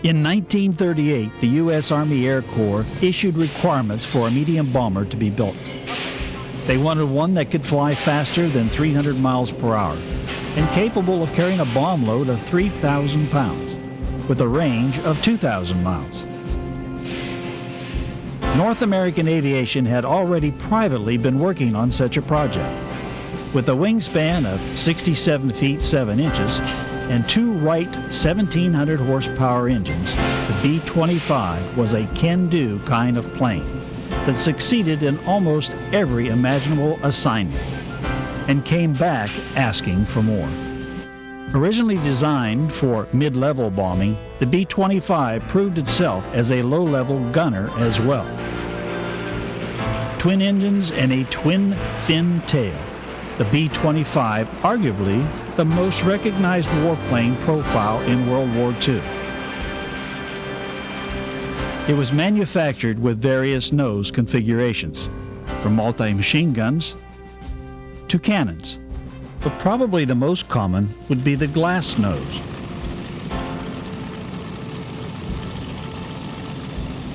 In 1938, the U.S. Army Air Corps issued requirements for a medium bomber to be built. They wanted one that could fly faster than 300 miles per hour and capable of carrying a bomb load of 3,000 pounds with a range of 2,000 miles. North American Aviation had already privately been working on such a project. With a wingspan of 67 feet 7 inches and two Wright 1,700 horsepower engines, the B-25 was a can-do kind of plane that succeeded in almost every imaginable assignment and came back asking for more. Originally designed for mid-level bombing, the B-25 proved itself as a low-level gunner as well. Twin engines and a twin fin tail, the B-25 arguably the most recognized warplane profile in World War II. It was manufactured with various nose configurations, from multi-machine guns to cannons, but probably the most common would be the glass nose.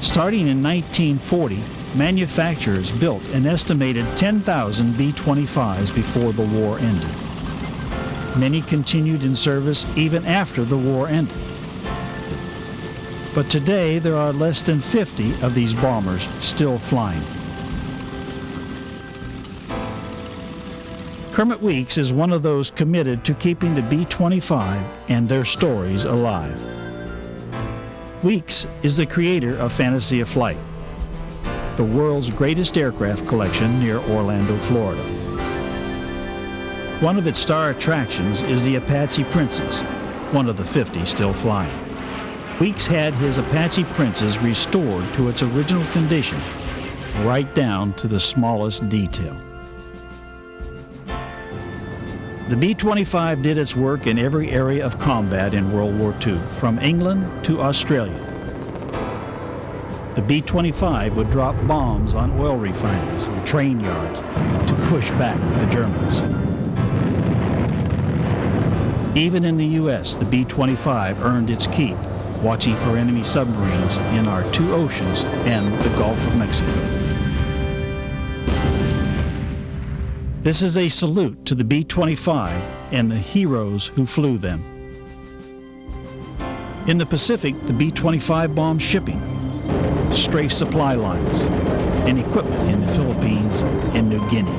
Starting in 1940, manufacturers built an estimated 10,000 B-25s before the war ended. Many continued in service even after the war ended. But today there are less than 50 of these bombers still flying. Kermit Weeks is one of those committed to keeping the B-25 and their stories alive. Weeks is the creator of Fantasy of Flight, the world's greatest aircraft collection near Orlando, Florida. One of its star attractions is the Apache Princess, one of the 50 still flying. Weeks had his Apache Princess restored to its original condition, right down to the smallest detail. The B-25 did its work in every area of combat in World War II, from England to Australia. The B-25 would drop bombs on oil refineries and train yards to push back the Germans. Even in the U.S., the B-25 earned its keep, watching for enemy submarines in our two oceans and the Gulf of Mexico. This is a salute to the B-25 and the heroes who flew them. In the Pacific, the B-25 bombed shipping, strafe supply lines, and equipment in the Philippines and New Guinea.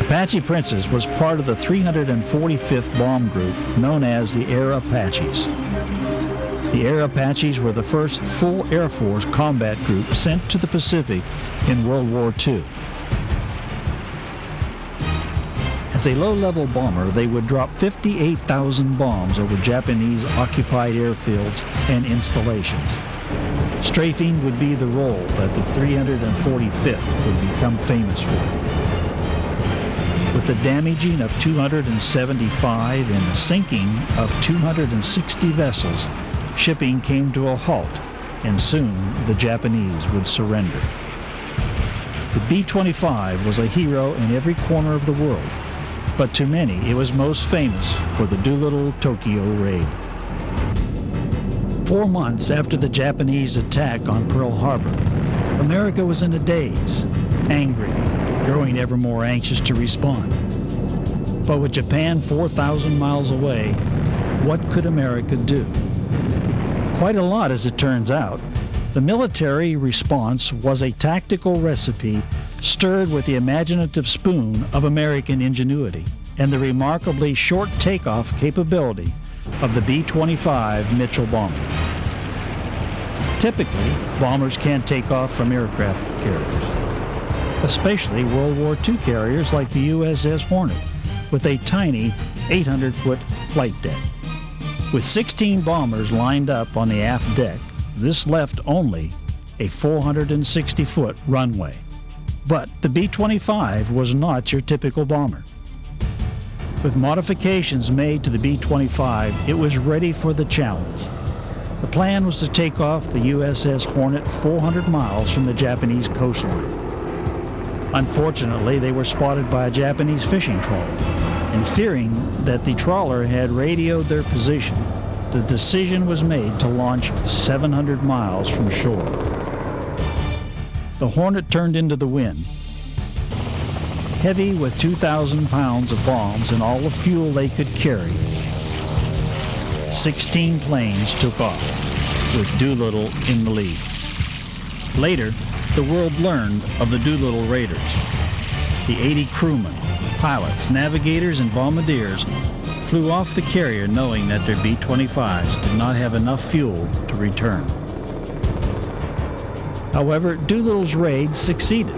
Apache Princess was part of the 345th Bomb Group known as the Air Apaches. The Air Apaches were the first full Air Force combat group sent to the Pacific in World War II. As a low-level bomber, they would drop 58,000 bombs over Japanese-occupied airfields and installations. Strafing would be the role that the 345th would become famous for. With the damaging of 275 and the sinking of 260 vessels, shipping came to a halt, and soon the Japanese would surrender. The B-25 was a hero in every corner of the world, but to many it was most famous for the Doolittle Tokyo raid. 4 months after the Japanese attack on Pearl Harbor, America was in a daze, angry, growing ever more anxious to respond. But with Japan 4,000 miles away, what could America do? Quite a lot, as it turns out. The military response was a tactical recipe stirred with the imaginative spoon of American ingenuity and the remarkably short takeoff capability of the B-25 Mitchell bomber. Typically, bombers can't take off from aircraft carriers, especially World War II carriers like the USS Hornet, with a tiny 800-foot flight deck. With 16 bombers lined up on the aft deck, this left only a 460-foot runway. But the B-25 was not your typical bomber. With modifications made to the B-25, it was ready for the challenge. The plan was to take off the USS Hornet 400 miles from the Japanese coastline. Unfortunately, they were spotted by a Japanese fishing trawler, and fearing that the trawler had radioed their position, the decision was made to launch 700 miles from shore. The Hornet turned into the wind. Heavy with 2,000 pounds of bombs and all the fuel they could carry, 16 planes took off, with Doolittle in the lead. Later, the world learned of the Doolittle Raiders. The 80 crewmen, pilots, navigators, and bombardiers flew off the carrier knowing that their B-25s did not have enough fuel to return. However, Doolittle's raid succeeded.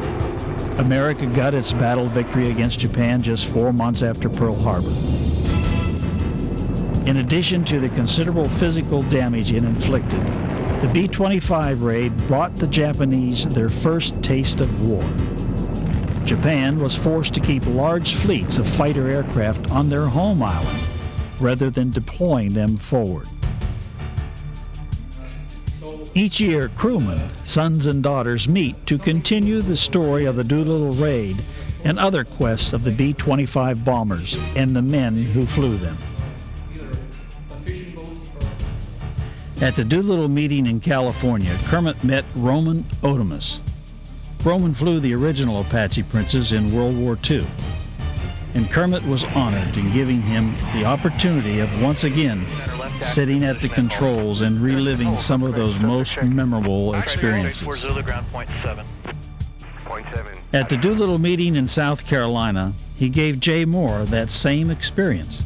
America got its battle victory against Japan just 4 months after Pearl Harbor. In addition to the considerable physical damage it inflicted, the B-25 raid brought the Japanese their first taste of war. Japan was forced to keep large fleets of fighter aircraft on their home island rather than deploying them forward. Each year, crewmen, sons and daughters, meet to continue the story of the Doolittle raid and other quests of the B-25 bombers and the men who flew them. At the Doolittle meeting in California, Kermit met Roman Otimus. Roman flew the original Apache Princess in World War II, and Kermit was honored in giving him the opportunity of once again sitting at the controls and reliving some of those most memorable experiences. At the Doolittle meeting in South Carolina, he gave Jay Moore that same experience.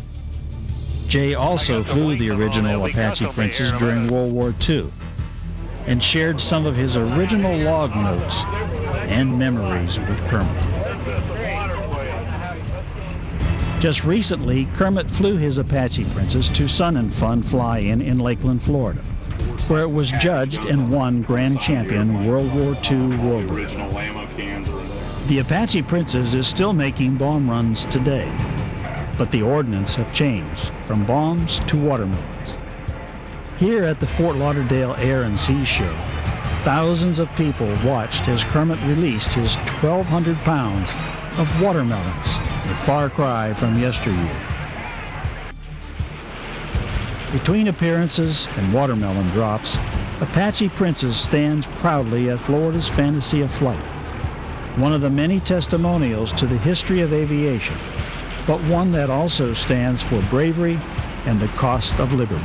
Jay also flew the original Apache Princess during World War II and shared some of his original log notes and memories with Kermit. Just recently, Kermit flew his Apache Princess to Sun & Fun Fly-In in Lakeland, Florida, where it was judged and won Grand Champion World War II warbird. The Apache Princess is still making bomb runs today, but the ordnance have changed from bombs to watermelons. Here at the Fort Lauderdale Air and Sea Show, thousands of people watched as Kermit released his 1,200 pounds of watermelons, a far cry from yesteryear. Between appearances and watermelon drops, Apache Princess stands proudly at Florida's Fantasy of Flight, one of the many testimonials to the history of aviation, but one that also stands for bravery and the cost of liberty.